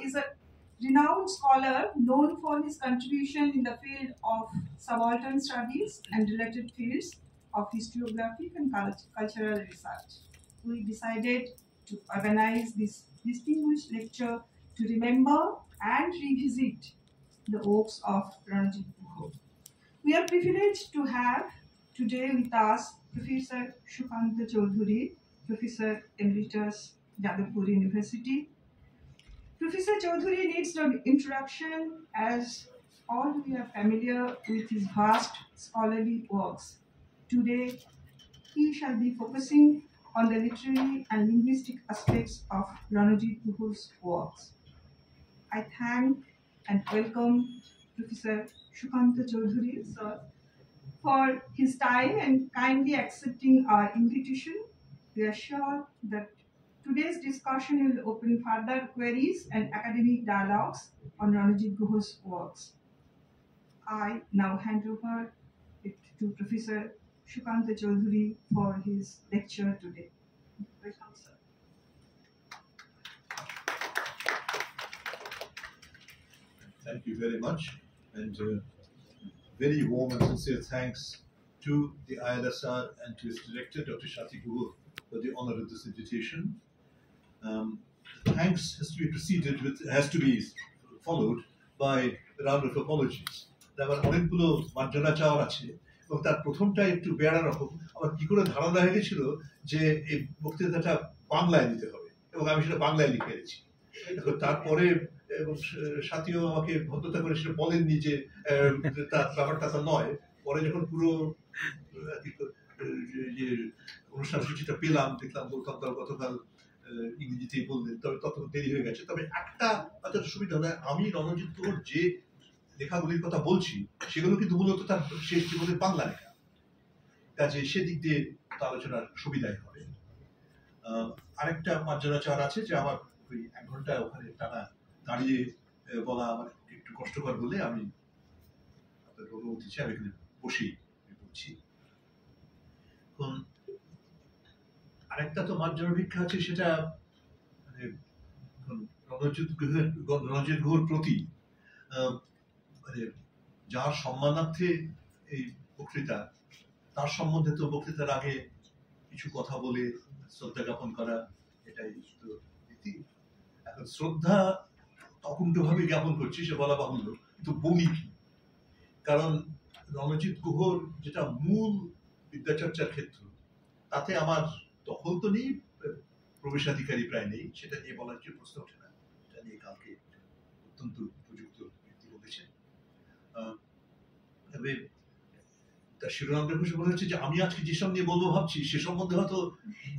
is a renowned scholar known for his contribution in the field of subaltern studies and related fields of historiographic and cultural research. We decided to organize this distinguished lecture to remember and revisit the works of Ranajit Guha. We are privileged to have today with us Professor Sukanta Chaudhury, Professor Emeritus, Jadavpur University. Professor Chaudhury needs no introduction, as all we are familiar with his vast scholarly works. Today, he shall be focusing on the literary and linguistic aspects of Ranajit Guha's works. I thank and welcome Professor Sukanta Chaudhury, sir, for his time and kindly accepting our invitation. We are sure that today's discussion will open further queries and academic dialogues on Ranajit Guha's works. I now hand over it to Professor Sukanta Chaudhury for his lecture today. Welcome, sir. Thank you very much, and very warm and sincere thanks to the ILSR and to its director, Dr. Shati Guha, for the honor of this invitation. Thanks has to be followed by a round of apologies. আমার অনেকগুলো মার্জনা চাওয়ার আছে এবং তার প্রথমটা একটু বেড়া রকম। আমার কি করে ধারণা হয়ে গেছিল যে এই বক্তৃতাটা বাংলায় দিতে হবে এবং আমি সেটা বাংলায় লিখে এনেছি। তারপরে সাথীও আমাকে ভদ্রতা করে সেটা বলেননি যে তার ব্যাপারটা তা নয়। পরে যখন পুরো অনুষ্ঠান সূচিটা পেলাম, দেখলাম গতকাল ইংরেজিতেই বললেন, তবে তত দেরি হয়ে গেছে। তবে একটা হয়তো সুবিধা হয়, আমি রণজিৎ গুহর যে লেখাগুলির কথা বলছি সেগুলো কিন্তু মূলত তার শেষ জীবনের বাংলা লেখা, কাজে সেদিক দিয়ে আলোচনার সুবিধাই হবে। আরেকটা মার্জনা চাওয়ার আছে যে আমার ওই 1 ঘন্টা ওখানে টানা দাঁড়িয়ে বলা আমার একটু কষ্টকর বলে আমি আপনাদের অনুমতি চাই আমি এখানে বসেই বলছি। এখন আরেকটা তো মার্জনা ভিক্ষা আছে, সেটা মানে রণজিৎ গুহর প্রতি মানে যার সম্মানার্থে এই বক্তৃতা, তার সম্বন্ধে তো বক্তৃতার আগে কিছু কথা বলে শ্রদ্ধা জ্ঞাপন করা, এটাই তো রীতি। এখন শ্রদ্ধা অকুণ্ঠভাবে জ্ঞাপন করছি সে বলা বাহুল্য, কিন্তু বলি কি, কারণ রণজিৎ গুহর যেটা মূল বিদ্যাচর্চার ক্ষেত্র, তাতে আমার দখল তো নেই, প্রবেশাধিকারী প্রায় নেই, সেটা নিয়ে বলার যে প্রশ্ন ওঠে না। এটা নিয়ে কালকে অত্যন্ত উপযুক্ত ব্যক্তি বলেছেন। তবে তার শিরোনাম ঘোষণা বলা হচ্ছে যে আমি আজকে যেসব নিয়ে বলবো ভাবছি সে সম্বন্ধে হয়তো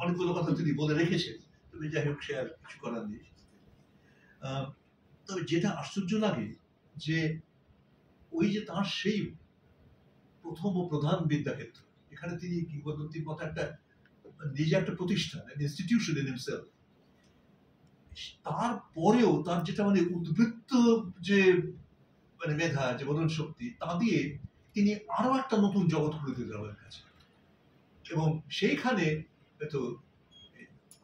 অনেকগুলো কথা তিনি বলে রেখেছেন, তবে যাই হোক সে আর কিছু করার নেই। তবে যেটা আশ্চর্য লাগে যে ওই যে তার সেই প্রথম ও প্রধান বিদ্যাক্ষেত্র, এখানে তিনি কিংবদন্তির মতো একটা নিজে একটা প্রতিষ্ঠান, ইনস্টিটিউশন ইন হিমসেলফ, তারপরেও তার যেটা মানে উদ্বৃত্ত যে মানে মেধা, যে বদন শক্তি, তা দিয়ে তিনি আরো একটা নতুন জগৎ খুলে দিলেন আমাদের কাছে। এবং সেইখানে হয়তো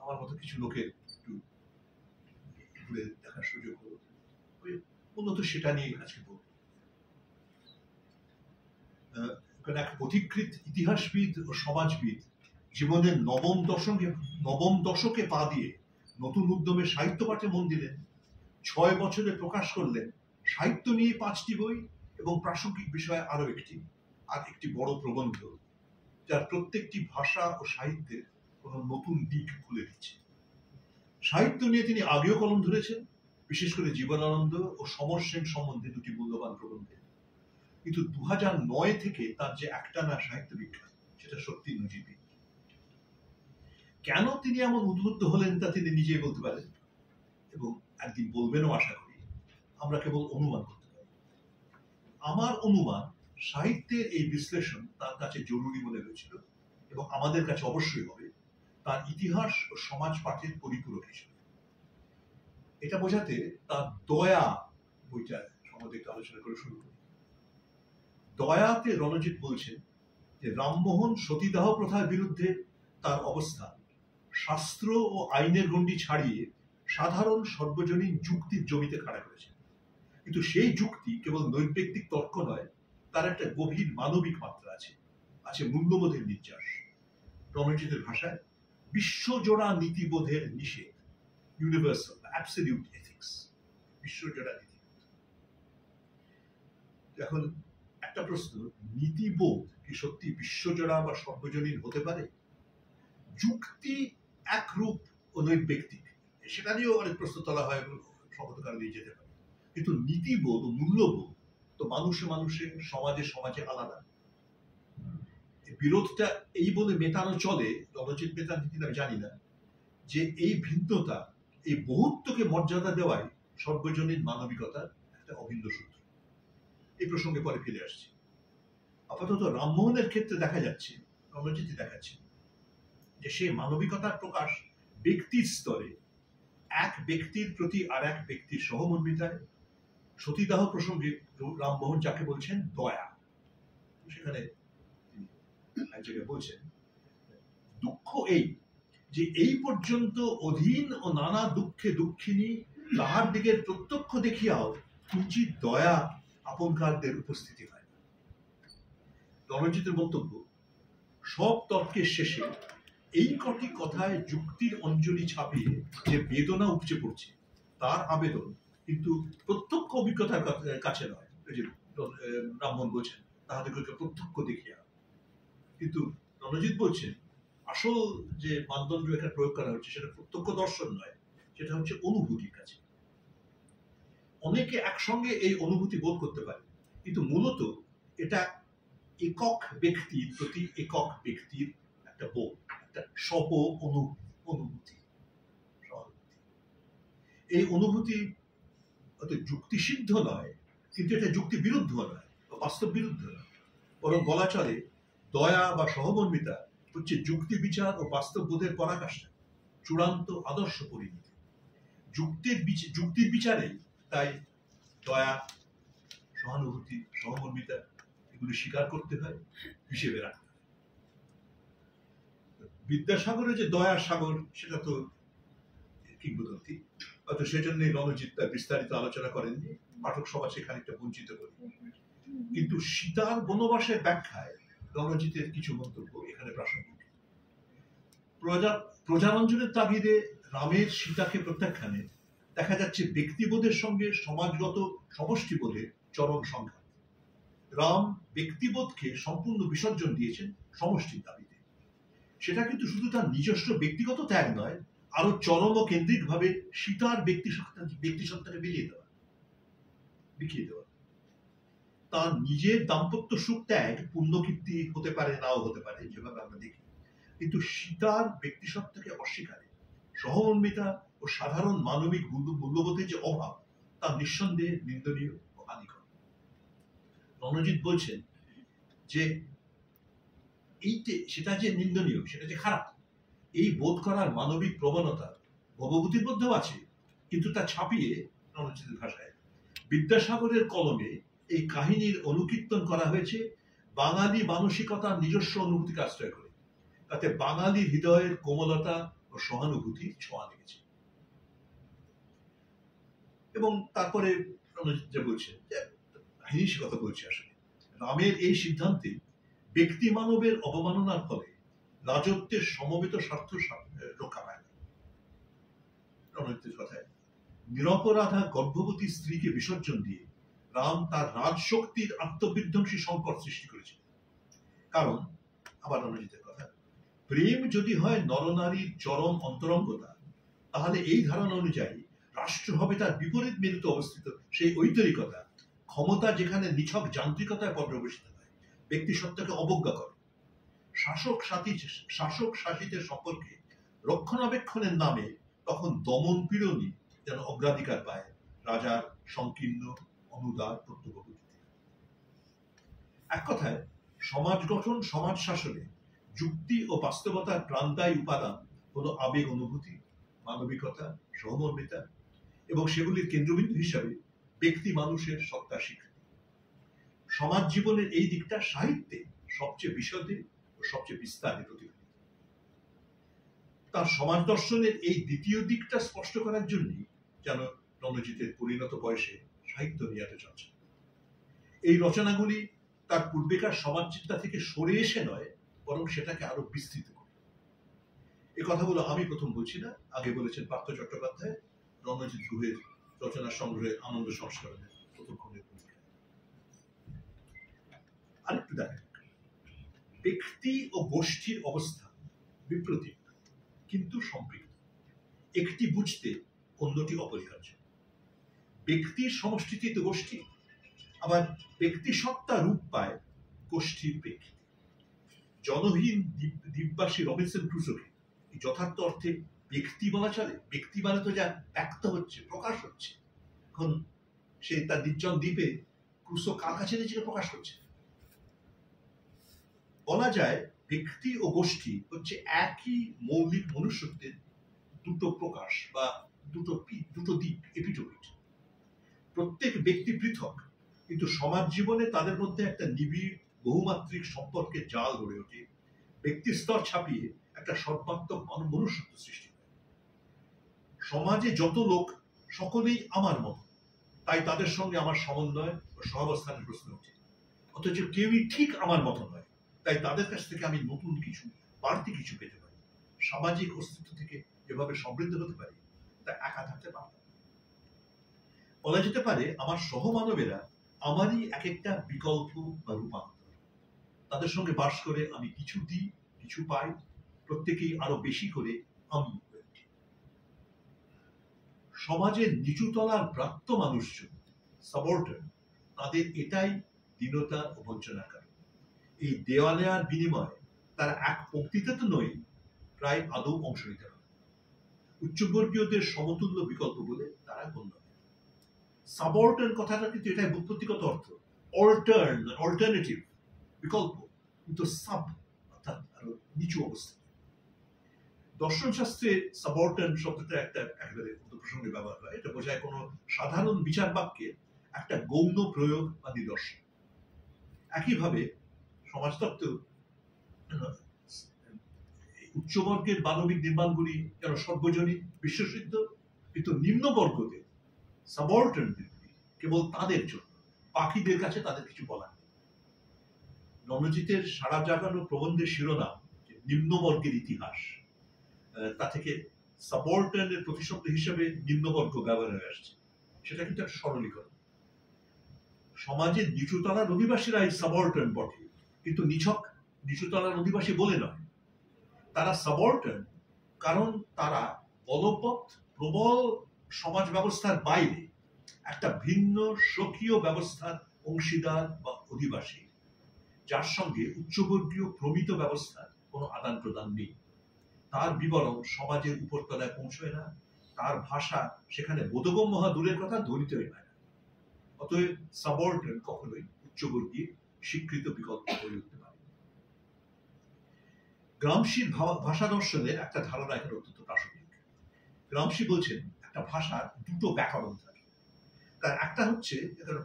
আমার মতো কিছু লোকের একটু ঘুরে দেখার সুযোগ হলো, মূলত সেটা নিয়ে আজকে বলব। এক পথিকৃৎ ইতিহাসবিদ ও সমাজবিদ জীবনের নবম দশকে পা দিয়ে নতুন উদ্যমে সাহিত্য পাঠে মন দিলেন। 6 বছরে প্রকাশ করলেন সাহিত্য নিয়ে 5টি বই এবং প্রাসঙ্গিক বিষয়ে আরো একটি বড় প্রবন্ধ, যার প্রত্যেকটি ভাষা ও সাহিত্যের কোনো নতুন দিক খুলে দিচ্ছে। সাহিত্য নিয়ে তিনি আগেও কলম ধরেছেন, বিশেষ করে জীবনানন্দ ও সমর সেন সম্বন্ধে 2টি মূল্যবান প্রবন্ধে। কিন্তু 2009 থেকে তার যে একটানা সাহিত্য বিখ্যাত, সেটা সত্যি নজিরবিহীন। কেন তিনি এমন উদ্বুদ্ধ হলেন তা তিনি নিজেই বলতে পারেন এবং একদিন বলবেনও আশা করি। আমরা কেবল অনুমান করতে পারি। আমার অনুমান সাহিত্যের এই বিশ্লেষণ তার কাছে জরুরি মনে হয়েছিল এবং আমাদের কাছে অবশ্যই হবে তার ইতিহাস ও সমাজ পাঠের পরিপূরক হিসেবে। এটা বোঝাতে তার দয়া বইটা সম্বন্ধে একটু আলোচনা করে শুরু করি। দয়াতে রণজিৎ বলছেন যে রামমোহন সতীদাহ প্রথার বিরুদ্ধে তার অবস্থান শাস্ত্র ও আইনের গণ্ডি ছাড়িয়ে সাধারণ সর্বজনীন যুক্তির জমিতে খাড়া করেছেন, কিন্তু সেই যুক্তি কেবল নৈর্ব্যক্তিক তর্ক নয়, তার একটা গভীর মানবিক মাত্রা আছে, আছে মূল্যবোধের নির্যাস। রণজিতের ভাষায় বিশ্বজোড়া নীতিবোধের নিষেধ, ইউনিভার্সাল অ্যাবসলিউট এথিক্স, বিশ্বজোড়া নীতি। এখন একটা প্রশ্ন, নীতিবোধ কি সত্যি বিশ্বজোড়া বা সর্বজনীন হতে পারে? যুক্তি একরূপ ও নৈর্ব্যক্তিক, সেটা নিয়েও অনেক প্রশ্ন তোলা হয়, সমতকাল নিয়ে যেতে পারে, কিন্তু নীতিবোধ ও মূল্যবোধ তো মানুষে মানুষে, সমাজে সমাজে আলাদা। বিরোধটা এই বলে মেটানো চলে, রণজিৎ মেটান নীতি আমি জানি না, যে এই ভিন্নতা, এই বহুত্বকে মর্যাদা দেওয়াই সর্বজনীন মানবিকতার একটা অভিন্ন সূত্র। এই প্রসঙ্গে পরে ফিরে আসছি। আপাতত রামমোহনের ক্ষেত্রে দেখা যাচ্ছে, রণজিৎই দেখাচ্ছে যে সে মানবিকতার প্রকাশ ব্যক্তির স্তরে, এক ব্যক্তির প্রতি আর এক ব্যক্তির সহমর্মিতায়। সতীদাহ প্রসঙ্গে রামমোহন যাকে বলছেন দয়া, সেখানে এক জায়গায় বলছেন, দুঃখ এই যে এই পর্যন্ত অধীন ও নানা দুঃখে দুঃখিনী তাহার দিকের প্রত্যক্ষ দেখিয়াও কিঞ্চিত দয়া আপনকারদের উপস্থিতি হয়। রণজিতের মন্তব্য, সব তর্কের শেষে এই কটি কথায় যুক্তির অঞ্জলি ছাপিয়ে যে বেদনা উপচে পড়ছে, তার আবেদন কিন্তু প্রত্যক্ষ অভিজ্ঞতার কাছে নয়। যে রামমোহন বলছেন তাহাদেরকে প্রত্যক্ষ দেখিয়া, কিন্তু রণজিৎ বলছেন আসল যে মানদণ্ড এখানে প্রয়োগ করা হচ্ছে সেটা প্রত্যক্ষ দর্শন নয়, সেটা হচ্ছে অনুভূতির কাছে। অনেকে একসঙ্গে এই অনুভূতি বোধ করতে পারে, কিন্তু মূলত এটা একক ব্যক্তির প্রতি একক ব্যক্তির একটা বোধ, একটা সহ অনুভূতি। এই অনুভূতি যুক্তিসিদ্ধ নয়, কিন্তু এটা যুক্তি বিরুদ্ধ নয়, বাস্তব বিরুদ্ধ নয়, বরং বলা চলে দয়া বা সহমর্মিতা হচ্ছে যুক্তি বিচার ও বাস্তব বোধের পরাকাষ্ঠা, চূড়ান্ত আদর্শ পরিণতি। যুক্তির বিচারে তাই দয়া, সহানুভূতি, সহমর্মিতা এগুলি স্বীকার করতে হয়, হিসেবে রাখতে হয়। বিদ্যাসাগরের যে দয়ার সাগর, সেটা তো কিংবদন্তি, হয়তো সেজন্যই রণজিৎ তার বিস্তারিত আলোচনা করেননি, পাঠক সমাজ খানিকটা বঞ্চিত করে। কিন্তু সীতার বনবাসের ব্যাখ্যায় রণজিতের কিছু মন্তব্য এখানে প্রাসঙ্গিক। প্রজারঞ্জনের তাগিদে রামের সীতাকে প্রত্যাখ্যানে দেখা যাচ্ছে ব্যক্তিবোধের সঙ্গে সমাজগত সমষ্টিবোধের চরম সংঘাত। রাম ব্যক্তিবোধকে সম্পূর্ণ বিসর্জন দিয়েছেন সমষ্টির দাবিতে। সেটা কিন্তু শুধু তার নিজস্ব ব্যক্তিগত ত্যাগ নয়, আরো চরম ও কেন্দ্রিক ভাবে সীতার ব্যক্তিসত্তাকে বিকিয়ে দেওয়া। তার নিজের দাম্পত্য সুখ ত্যাগ পুণ্যকীর্তি হতে পারে, নাও হতে পারে, যেভাবে আমরা দেখি, কিন্তু সীতার ব্যক্তিসত্তাকে অস্বীকারে সহমর্মিতা ও সাধারণ মানবিক মূল্যবোধের যে অভাব, তা নিঃসন্দেহে নিন্দনীয় ও হানিকর। রণজিৎ বলছেন যে সেটা যে নিন্দনীয়, সেটা যে খারাপ, এই বোধ করার মানবিক প্রবণতা ভবভূতির মধ্যেও আছে, কিন্তু তা ছাপিয়ে রণজিতের ভাষায় বিদ্যাসাগরের কলমে এই কাহিনীর অনুকীর্তন করা হয়েছে বাঙালি মানসিকতার নিজস্ব অনুভূতিকে আশ্রয় করে। তাতে বাঙালি হৃদয়ের কোমলতা ও সহানুভূতির ছোঁয়া লেগেছে। এবং তারপরে রণজিৎ যে বলছেন, কাহিনীর কথা বলছে, আসলে রামের এই সিদ্ধান্তে ব্যক্তি মানবের অবমাননার ফলে রাজত্বের সমবেত স্বার্থ রক্ষা পায় না। রণজিতের কথায় নিরপরাধা গর্ভবতী স্ত্রীকে বিসর্জন দিয়ে রাম তার রাজশক্তির আত্মবিধ্বংসী সংকট সৃষ্টি করেছে। কারণ, আবার রণজিতের কথা, প্রেম যদি হয় নরনারীর চরম অন্তরঙ্গতা, তাহলে এই ধারণা অনুযায়ী রাষ্ট্র হবে তার বিপরীত মেরুতে অবস্থিত সেই ঐতরিকতা, ক্ষমতা যেখানে নিছক যান্ত্রিকতায় পর্যবেসিত হয়, ব্যক্তি সত্তাকে অবজ্ঞা করে। শাসক শাসিতের সম্পর্কে রক্ষণাবেক্ষণের নামে তখন দমন পীড়নই যেন অগ্রাধিকার পায় রাজার সংকীর্ণ অনুদার প্রত্যক্ষগতিতে। এক কথায়, সমাজ গঠন, সমাজ শাসনে যুক্তি ও বাস্তবতার প্রাণদায়ী উপাদান হলো আবেগ, অনুভূতি, মানবিকতা, সহমর্মিতা, এবং সেগুলির কেন্দ্রবিন্দু হিসাবে ব্যক্তি মানুষের সত্তা স্বীকৃতি। সমাজ জীবনের এই দিকটা সাহিত্যে সবচেয়ে বিশদে ও সবচেয়ে বিস্তারে প্রতিফলিত। তার সমাজ দর্শনের এই দ্বিতীয় দিকটা স্পষ্ট করার জন্যই যেন রণজিতের পরিণত বয়সে সাহিত্য নিয়ে এত চর্চা। এই রচনাগুলি তার পূর্বেকার সমাজ চিন্তা থেকে সরে এসে নয়, বরং সেটাকে আরো বিস্তৃত করে। এই কথাগুলো আমি প্রথম বলছি না, আগে বলেছেন পার্থ চট্টোপাধ্যায় রণজিৎ গুহের রচনা সংগ্রহে আনন্দ সংস্করণের প্রথমখণ্ডের ভূমিকা। আরেকটু দেখেন, ব্যক্তি ও গোষ্ঠীর অবস্থা বিপ্রতীপ কিন্তু সম্পৃক্ত। একটি বুঝতে অন্যটি অপরিহার্য। ব্যক্তির সমষ্টিতে তো গোষ্ঠী, আবার ব্যক্তি সত্তা রূপ পায় গোষ্ঠীর প্রেক্ষিতে। জনহীন দ্বীপবাসী রবিনসন ক্রুসোকে যথার্থ অর্থে ব্যক্তি বলা চলে? ব্যক্তি মানে তো যা ব্যক্ত হচ্ছে, প্রকাশ হচ্ছে। এখন সে তার নির্জন দ্বীপে ক্রুসো কার কাছে নিজেকে প্রকাশ করছে? বলা যায় ব্যক্তি ও গোষ্ঠী হচ্ছে একই মৌলিক মনুষ্যত্বের দুটো প্রকাশ বা দুটো দিক, এপিটোপিট। প্রত্যেক ব্যক্তি পৃথক, কিন্তু সমাজ জীবনে তাদের মধ্যে একটা নিবিড় বহুমাত্রিক সম্পর্কের জাল গড়ে ওঠে। ব্যক্তি স্তর ছাপিয়ে একটা সর্বাত্মক মনুষ্যত্ব সৃষ্টি হয়। সমাজে যত লোক সকলেই আমার মত, তাই তাদের সঙ্গে আমার সমন্বয় ও সহাবস্থানের প্রশ্ন ওঠে। অথচ কেউই ঠিক আমার মতো নয়, তাই তাদের কাছ থেকে আমি নতুন কিছু, বাড়তি কিছু পেতে পারি। সামাজিক অস্তিত্ব থেকে যেভাবে সমৃদ্ধ হতে পারি, তা একা থাকতে পারতাম। বলা যেতে পারে আমার সহমানবেরা আমারই এক একটা বিকল্প বা রূপান্তর। তাদের সঙ্গে বাস করে আমি কিছু দিই, কিছু পাই, প্রত্যেকেই আরো বেশি করে আমি। সমাজের নিচুতলার প্রাপ্ত মানুষজন, সাবঅর্ডিনেট, তাদের এটাই দীনতা ও বঞ্চনার কারণ। এই দেওয়া নেওয়ার বিনিময়ে তারা এক পঙ্ক্তিতে তো নয়, প্রায় আদৌ অংশ নিতে হবে। উচ্চবর্গীয়দের সমতুল্য বিকল্প বলে তারা গণ্য হয়। সাবঅর্ডিনেট কথাটা কিন্তু এটাই ব্যুৎপত্তিগত অর্থ, অল্টারনেটিভ, বিকল্প, কিন্তু সাব অর্থাৎ আরো নিচু অবস্থা। দর্শন শাস্ত্রে সাবঅর্ডিনেট শব্দটা একটা একেবারে প্রসঙ্গে ব্যবহার হয়। এটা বোঝায় কোনো সাধারণ বিচার বাক্যে একটা গৌণ প্রয়োগ বা নিদর্শন। একইভাবে সমাজতত্ত্ব উচ্চবর্গের মানবিক নির্মাণগুলি যেন সর্বজনীন, বিশ্বসিদ্ধ, কিন্তু নিম্নবর্গদের সাবঅর্ডিনেট কেবল তাদের জন্য, বাকিদের কাছে তাদের কিছু বলার নেই। রণজিতের সারা জাগানো প্রবন্ধের শিরোনাম নিম্নবর্গের ইতিহাস, তা থেকে সাবঅর্ডিনেটের প্রতিশব্দ হিসেবে নিম্নবর্গ ব্যবহার হয়ে আসছে। সেটা কিন্তু একটা সরলীকরণ। সমাজের নিচুতলার অধিবাসীরাই সাবঅর্ডিনেট বটে, কিন্তু নিছক নিচুতলার অধিবাসী বলে নয়। তারা সাবঅর্ডিনেট কারণ তারা বলবৎ প্রবল সমাজ ব্যবস্থার বাইরে একটা ভিন্ন স্বকীয় ব্যবস্থার অংশীদার বা অধিবাসী, যার সঙ্গে উচ্চবর্গীয় প্রমিত ব্যবস্থার কোনো আদান প্রদান নেই। তার বিবরণ সমাজের উপরতলায় পৌঁছয় না, তার ভাষা সেখানে বোধগম্য হওয়া দূরের কথা, ধরিতই হয় না। অতএব সাবঅর্ডিনেট কখনোই উচ্চবর্গীয় স্বীকৃত বিকল্প হয়ে উঠতে পারে। গ্রামসির ভাষা দর্শনের একটা ধারণা এখানে অত্যন্ত প্রাসঙ্গিক। গ্রামসি বলছেন একটা ভাষার দুটো ব্যাকরণ থাকে। তার একটা হচ্ছে,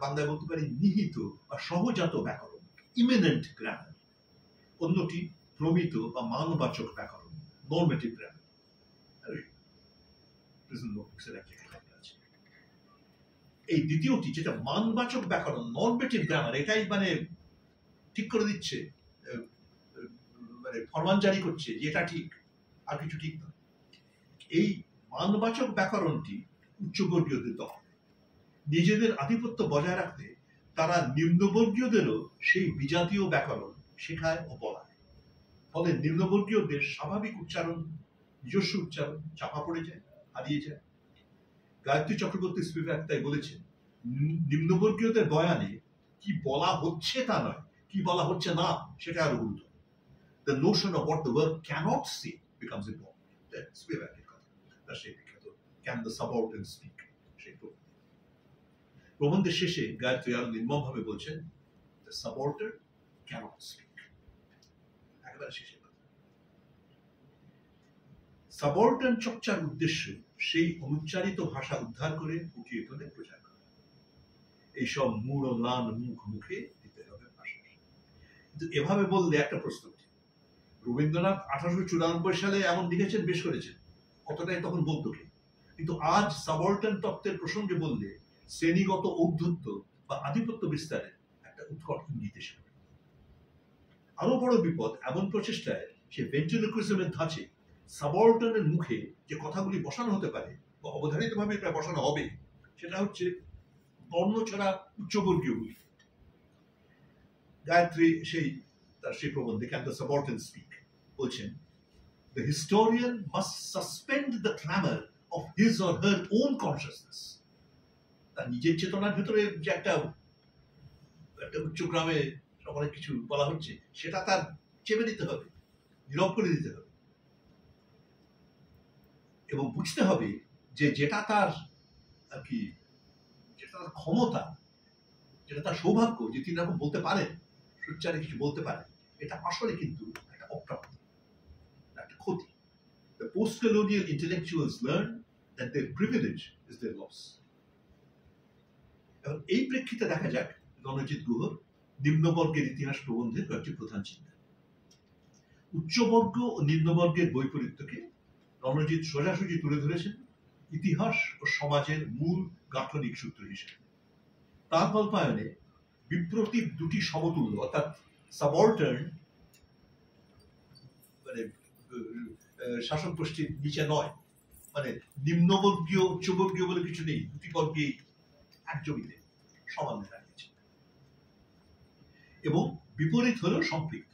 বাংলায় বলতে পারি, নিহিত বা সহজাত ব্যাকরণ, ইমিনেন্ট গ্রামার। অন্যটি প্রমিত বা মানবাচক ব্যাকরণ, নর্মেটিভ গ্রামার। এই দ্বিতীয়টি, যেটা মানবাচক ব্যাকরণ, নর্মেটিভ গ্রামার, এটাই মানে ঠিক করে দিচ্ছে, মানে ফরমান জারি করছে যে এটা ঠিক, আর কিছু ঠিক নয়। এই মানবাচক ব্যাকরণটি উচ্চবর্গীয়দের দখলে। নিজেদের আধিপত্য বজায় রাখতে তারা নিম্নবর্গীয়দেরও সেই বিজাতীয় ব্যাকরণ শেখায় ও বলায়। ফলে নিম্নবর্গীয়দের স্বাভাবিক উচ্চারণ, নিজস্ব উচ্চারণ চাপা পড়ে যায়, হারিয়ে যায়। গায়ত্রী চক্রবর্তী স্পিভাক তাই বলেছেন, নিম্নবর্গীয়দের বয়ানে কি বলা হচ্ছে তা নয়, কি বলা হচ্ছে না সেটা আরো গুরুত্ব। The notion of what the world cannot see becomes important. স্পিভাকের কথা, তার সেই বিখ্যাত Can the Subaltern Speak? সেই প্রবন্ধের শেষে গায়ত্রী আরো নির্মমভাবে বলছেন, The subaltern cannot speak. একেবারে শেষে সাবঅর্ডিনেট চর্চার উদ্দেশ্য সেই অনুচ্চারিত ভাষা উদ্ধার করে ফুটিয়ে তোলে, প্রচার করা। এইসব মূল ম্লান মুখ মুখে দিতে হবে ভাষা। কিন্তু এভাবে বললে একটা প্রশ্ন, রবীন্দ্রনাথ 1894 সালে এমন লিখেছেন, বেশ করেছেন, অতটাই তখন বলতো কে। কিন্তু আজ সাবঅল্টার্ন তত্ত্বের প্রসঙ্গে বললে শ্রেণীগত ঔদ্ধত্য বা আধিপত্য বিস্তারের একটা উৎকট ইঙ্গিত এসে পড়ে। আরো বড় বিপদ এমন প্রচেষ্টায় সে ভেন্ট্রিলোকুইজমের ধাঁচে সাবঅল্টার্নের মুখে যে কথাগুলি বসানো হতে পারে বা অবধারিতভাবে এটা বসানো হবে, সেটা হচ্ছে বর্ণছড়া উচ্চবর্গীয়গুলি। গায়ত্রী তার সেই প্রবন্ধে ক্যান দ্য সাবঅল্টার্ন স্পিক বলছেন, the historian must suspend the clamor of his or her own consciousness. তার নিজের চেতনার ভেতরে যে একটা উচ্চগ্রামে অনেক কিছু বলা হচ্ছে, সেটা তার চেপে দিতে হবে, নীরব করে দিতে হবে, এবং বুঝতে হবে যে যেটা তার আর কি, যেটা তার ক্ষমতা, যেটা তার সৌভাগ্য যে তিনি এরকম বলতে পারেন, সোচ্চারে কিছু বলতে পারেন, এটা আসলে কিন্তু একটা অপ্রাপ্তি, একটা ক্ষতি। The post-colonial intellectuals learn that their privilege is their loss. এবং এই প্রেক্ষিতে দেখা যাক রণজিৎ গুহর নিম্নবর্গের ইতিহাস প্রবন্ধের কয়েকটি প্রধান চিন্তা। উচ্চবর্গ ও নিম্নবর্গের বৈপরীত্যকে রণজিৎ সোজাসুজি তুলে ধরেছেন ইতিহাস ও সমাজের মূল গাঠনিক সূত্র হিসেবে। তার কল্পায়নে বিপ্রতীপ দুটি সমতুল্য, অর্থাৎ সাবঅল্টার্ন মানে শাসক গোষ্ঠীর নিচে নয়, মানে নিম্নবর্গীয় উচ্চবর্গীয় বলে কিছু নেই, দুটি বর্গেই এক জমিতে সমান দাঁড়িয়েছে, এবং বিপরীত হলেও সম্পৃক্ত।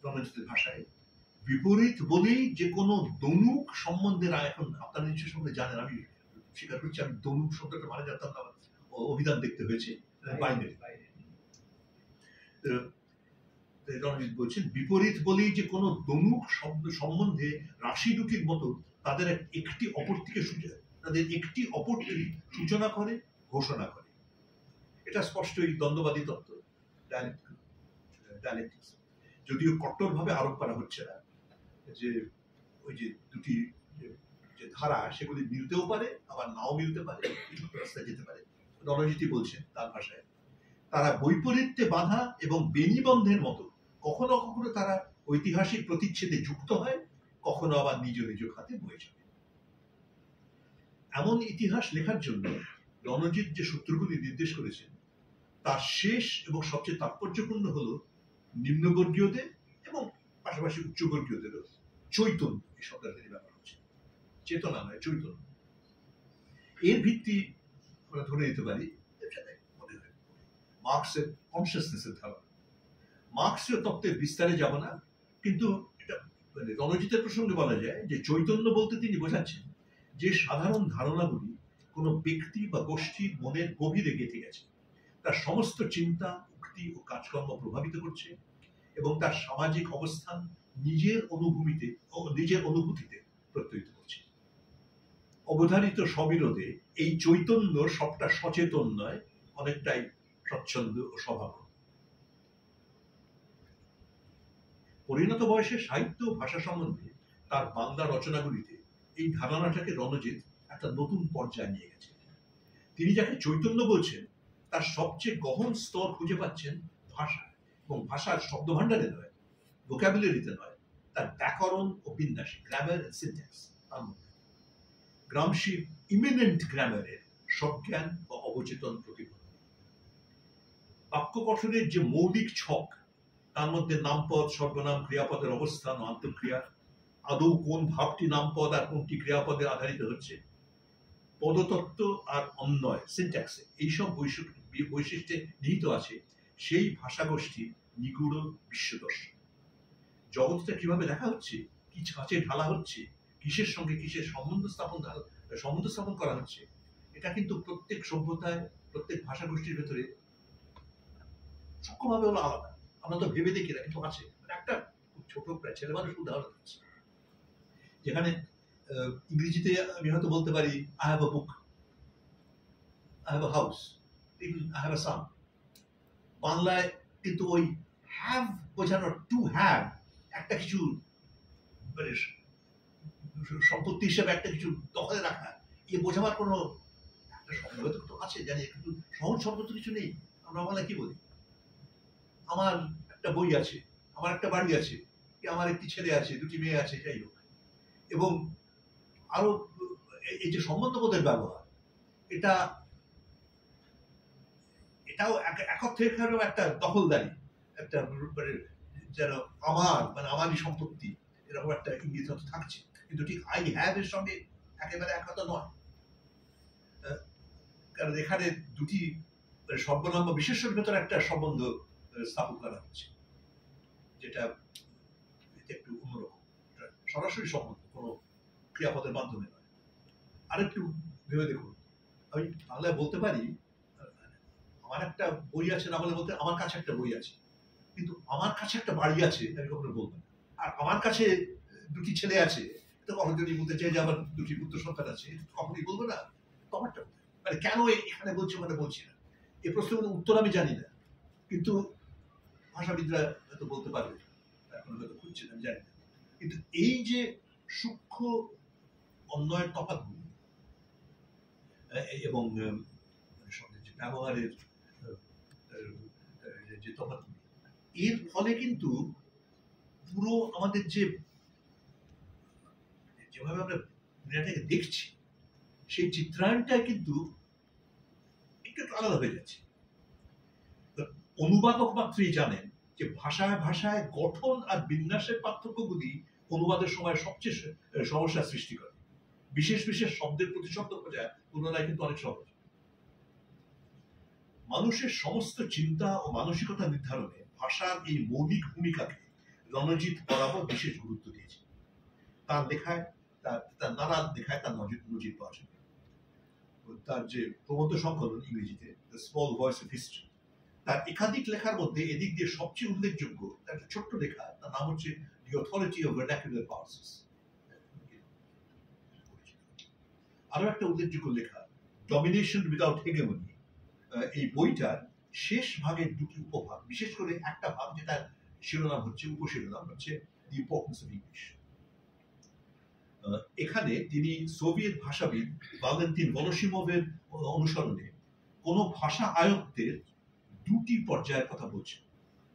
রণজিতের ভাষায় বিপরীত বলেই যে কোনো দনুক সম্বন্ধের, এখন আপনারা নিশ্চয় সঙ্গে জানেন, আমি স্বীকার করছি আমি দনুক শব্দটা মানে জানতাম না, অভিধান দেখতে হয়েছে বাইরে। রণজিৎ বলছেন, বিপরীত বলেই যে কোনো দনুক শব্দ সম্বন্ধে রাশি দুটির মতো তাদের একটি অপরটির সূচনা করে, ঘোষণা করে। এটা স্পষ্টই দ্বন্দ্ববাদী তত্ত্ব, ডায়ালেকটিক্স। যদিও কট্টরভাবে আরোপ করা হচ্ছে না যে ওই যে দুটি যে ধারা, সেগুলি মিলতেও পারে, আবার নাও মিলতে পারে, রাস্তায় যেতে পারে। রণজিৎই বলছেন তার ভাষায়, তারা বৈপরীত্যে বাঁধা এবং বেনিবন্ধের মতো কখনো কখনো তারা ঐতিহাসিক প্রতিচ্ছেদে যুক্ত হয়, কখনো আবার নিজ নিজ খাতে বয়ে যাবে। এমন ইতিহাস লেখার জন্য রণজিৎ যে সূত্রগুলি নির্দেশ করেছেন, তার শেষ এবং সবচেয়ে তাৎপর্যপূর্ণ হল নিম্নবর্গীয়দের এবং পাশাপাশি উচ্চবর্গীয়দেরও চৈতন্য, এই শব্দটি ব্যবহার হচ্ছে, চেতনা নয়, চৈতন্য। এর ভিত্তি আমরা ধরে নিতে পারি মার্কসের কনসিয়াসনেসের ধারণা। মার্কসীয় তত্ত্বের বিস্তারে যাব না, কিন্তু এটা মানে রণজিতের প্রসঙ্গে বলা যায় যে চৈতন্য বলতে তিনি বোঝাচ্ছেন যে সাধারণ ধারণাগুলি কোনো ব্যক্তি বা গোষ্ঠীর মনের গভীরে গেঁথে গেছে, তার সমস্ত চিন্তা, উক্তি ও কাজকর্ম প্রভাবিত করছে, এবং তার সামাজিক অবস্থান নিজের অনুভূতিতে প্রত্যয়িত করছে। অবধারিত সবিরোধে এই চৈতন্য সবটা সচেতন নয়, অনেকটাই স্বচ্ছন্দ ও স্বভাবক। পরিণত বয়সে সাহিত্য ও ভাষা সম্বন্ধে তার বাংলা রচনাগুলিতে এই ধারণাটাকে রণজিৎ একটা নতুন পর্যায়ে নিয়ে গেছে। তিনি যাকে চৈতন্য বলছেন, তার সবচেয়ে গহন স্তর খুঁজে পাচ্ছেন ভাষা, এবং ভাষার শব্দভাণ্ডারে নয়, ভোকাবুলারিতে নয়, তার ব্যাকরণ ও বিন্যাসে, গ্রামার এন্ড সিনট্যাক্স। গ্রামশির ইমিনেন্ট গ্রামারের সজ্ঞান বা অবচেতন প্রতিফলন। বাক্য গঠনের যে মৌলিক ছক, তার মধ্যে নামপদ, সর্বনাম, ক্রিয়াপদের অবস্থান ও আন্তঃক্রিয়া, আদৌ কোন ভাবটি নামপদ আর কোনটি ক্রিয়াপদে আধারিত হচ্ছে, পদতত্ত্ব আর অন্বয়, সিনট্যাক্সে এইসব বৈশিষ্ট্যে নিহিত আছে সেই ভাষাগোষ্ঠীর নিগুড় বিশ্বদর্শন। জগৎটা কিভাবে দেখা হচ্ছে, কি ছাঁচে ঢালা হচ্ছে, কিসের সঙ্গে কিসের সম্বন্ধ স্থাপন করা হচ্ছে, এটা কিন্তু প্রত্যেক সভ্যতায়, প্রত্যেক ভাষাগোষ্ঠীর ভেতরে সূক্ষ্মভাবে হলো আলাদা। আমরা তো ভেবে দেখি না, কিন্তু আছে। একটা ছোট ছেলে মানুষ উদাহরণ দিচ্ছি, যেখানে ইংরেজিতে আমি হয়তো বলতে পারি I have a book, I have a house, I have a son. বাংলায় কিন্তু ওই হ্যাভ বোঝানোর, টু হ্যাভ, একটা কিছু মানে সম্পত্তি হিসেবে একটা কিছু দখলে রাখা, বোঝাবার কোনো একটা শব্দ তো আছে জানি, কিন্তু সহজ শব্দ তো কিছু নেই। আমরা বাংলায় কি বলি, আমার একটা বই আছে, আমার একটা বাড়ি আছে, আমার একটি ছেলে আছে, দুটি মেয়ে আছে, যাই হোক। এবং আরো এই যে সম্বন্ধবোধের ব্যবহার, এটাও এক অর্থেও একটা দখলদারি, একটা যেন আমারই সম্পত্তি, এরকম একটা ইঙ্গিত থাকছে, কিন্তু ঠিক আই হ্যাভ এর সঙ্গে একেবারে একতা নয়। কারণ এখানে দুটি সর্বনাম বিশেষের ভেতরে একটা সম্বন্ধ স্থাপন করা হচ্ছে, যেটা একটু অন্যরকম, সরাসরি সম্বন্ধ, কোনো ক্রিয়াপদের মাধ্যমে নয়। আরেকটু ভেবে দেখুন, আমি বাংলায় বলতে পারি আমার একটা বই আছে, না বলে বলতে আমার কাছে একটা বই আছে, কিন্তু আমার কাছে একটা বাড়ি আছে আমি কখনো বলবো না। আর আমার কাছে দুটি ছেলে আছে, তো কখন যদি বলতে চাই যে আমার দুটি পুত্র সন্তান আছে, কখনই বলবো না। তোমারটা মানে কেন এখানে বলছি মানে বলছি না, এই প্রশ্নের উত্তর আমি জানি না, কিন্তু ভাষাবিদরা হয়তো বলতে পারবে, এখন হয়তো খুঁজছেন, আমি জানি না। কিন্তু এই যে সূক্ষ্ম অন্যয়ের তফাৎগুলি এবং শব্দের যে ব্যবহারের যে তফাৎগুলি, এর ফলে কিন্তু পুরো আমাদের যেভাবে আমরা দুনিয়াটাকে দেখছি, সেই চিত্রায়নটা কিন্তু একটু আলাদা হয়ে যাচ্ছে। অনুবাদক মাত্রই জানেন যে ভাষায় ভাষায় গঠন আর বিন্যাসের পার্থক্যগুলি অনুবাদের সময় সবচেয়ে সমস্যা সৃষ্টি করে। বিশেষ বিশেষ শব্দের প্রতিশব্দ খোঁজা তুলনায় কিন্তু অনেক সহজ। মানুষের সমস্ত চিন্তা ও মানসিকতা নির্ধারণে ভাষার এই মৌলিক ভূমিকাকে রণজিৎ বরাবর বিশেষ গুরুত্ব দিয়েছে। তার লেখায়, তার নানা লেখায় তার নজির পাওয়া যায়। তার যে প্রবন্ধ সংকলন ইংরেজিতে the small voice of history, তার একাধিক লেখার মধ্যে এদিক দিয়ে সবচেয়ে উল্লেখযোগ্য একটা ছোট্ট লেখা, তার নাম হচ্ছে দি অথরিটি অফ ভার্নাকুলার পার্সেস। আরো একটা উল্লেখযোগ্য লেখা ডমিনেশন উইদাউট হেগেমনি। এই বইটার শেষ ভাগের দুটি উপভাগ, বিশেষ করে একটা ভাগ যেটা শিরোনাম হচ্ছে, উপশিরোনাম হচ্ছে দি ইম্পর্টেন্স অফ ইংলিশ। এখানে তিনি সোভিয়েত ভাষাবিদ ভালেন্তিন ভলোশিমোভের অনুসরণে কোন ভাষা আয়ত্তের দুটি পর্যায়ের কথা বলছেন।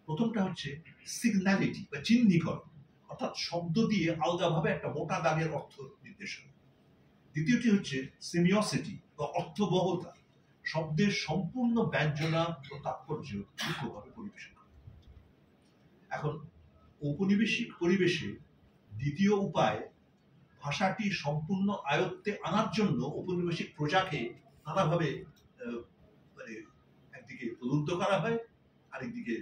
প্রথমটা হচ্ছে সিগন্যালিটি বা চিহ্নিকরণ, অর্থাৎ শব্দ দিয়ে আলাদাভাবে একটা মোটা দাগের অর্থ নির্দেশনা। দ্বিতীয়টি হচ্ছে সিমিওসিটি বা অর্থবহতা, শব্দের সম্পূর্ণ ব্যঞ্জনা ও তাৎপর্য সূক্ষ্মভাবে পরিবেশন করা। এখন ঔপনিবেশিক পরিবেশে দ্বিতীয় উপায়, ভাষাটি সম্পূর্ণ আয়ত্তে আনার জন্য ঔপনিবেশিক প্রজাকে নানাভাবে মানে একদিকে প্রলুব্ধ করা হয়, আরেকদিকে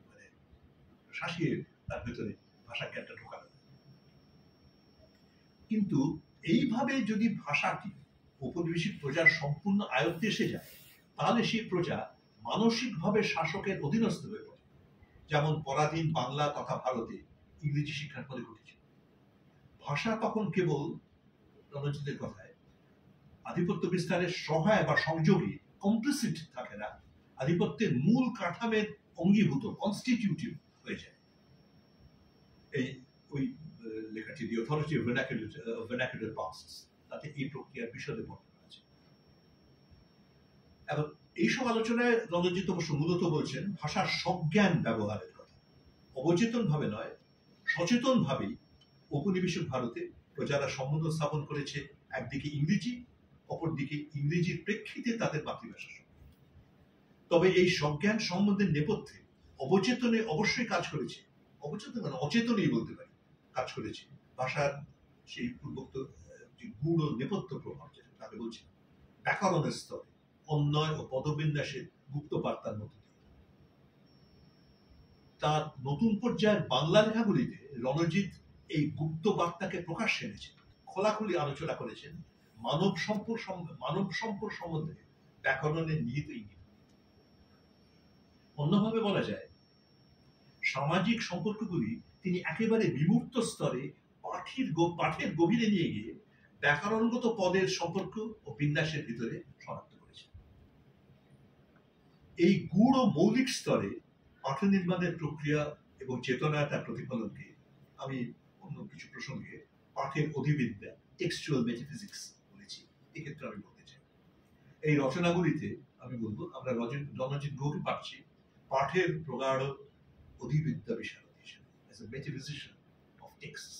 মানে শাসিয়ে তার ভেতরে ভাষা জ্ঞানটা ঢোকানো হয়। কিন্তু এইভাবে যদি ভাষাটি ঔপনিবেশিক প্রজার সম্পূর্ণ আয়ত্তে এসে যায়, তাহলে সেই প্রজা মানসিকভাবে শাসকের অধীনস্থ হয়ে পড়ে, যেমন পরাধীন বাংলা তথা ভারতে ইংরেজি শিক্ষার ফলে ঘটেছিল। ভাষা তখন কেবল রণজিতের কথায় আধিপত্য বিস্তারের সহায় বা সংযোগী কমপ্লিসিট থাকে না, আধিপত্যের মূল কাঠামের অঙ্গীভূত কনস্টিটিউটিভ হয়ে যায়। এই ওই লেখাটি দি অথরিটি অফ ভার্নাকুলার পার্সেস, তাতে এই প্রক্রিয়ার বিশদে বর্ণনা আছে। এবং এইসব আলোচনায় রণজিৎ অবশ্য মূলত বলছেন ভাষার সজ্ঞান ব্যবহারের কথা। অবচেতন ভাবে নয়, সচেতন ভাবেই ঔপনিবেশিক ভারতে প্রজারা সম্বন্ধ স্থাপন করেছে একদিকে ইংরেজি, অপরদিকে ইংরেজির প্রেক্ষিতে তাদের মাতৃভাষা। তবে এই সজ্ঞান সম্বন্ধের নেপথ্যে অবচেতনে অবশ্যই কাজ করেছে, অবচেতন মানে অচেতনই বলতে পারি, কাজ করেছে ভাষার সেই পূর্বোক্ত যে গূঢ় নেপথ্য প্রভাব, যেটা তাকে বলছে ব্যাকরণের স্তরে অন্যয় ও পদবিন্যাসের গুপ্ত বার্তার মধ্যে দিয়ে। তার নতুন পর্যায়ের বাংলা লেখাগুলিতে রণজিৎ এই গুপ্ত বার্তাকে প্রকাশ্যে এনেছেন, খোলাখুলি আলোচনা করেছেন মানব সম্পর্ক সম্বন্ধে ব্যাকরণের নিহিত ইঙ্গিত। অন্যভাবে বলা যায়, সামাজিক সম্পর্কগুলি তিনি একেবারে বিমূর্ত স্তরে পাঠের গভীরে নিয়ে গিয়ে ব্যাকরণগত পদের সম্পর্ক ও বিন্যাসের ভিতরে শনাক্ত করেছেন। এই গূঢ় ও মৌলিক স্তরে পাঠ নির্মাণের প্রক্রিয়া এবং চেতনায় তার প্রতিফলনকে আমি অন্য কিছু প্রসঙ্গে পাঠের অধিবিদ্যা, টেক্সচুয়াল মেটাফিজিক্স বলেছি। এক্ষেত্রে আমি বলতে চাই, এই রচনাগুলিতে আমি বলবো আমরা রণজিৎ গুহকে পাচ্ছি পাঠের প্রগাঢ় অধিবিদ্যা বিশারদ হিসেবে, as a metaphysician of texts,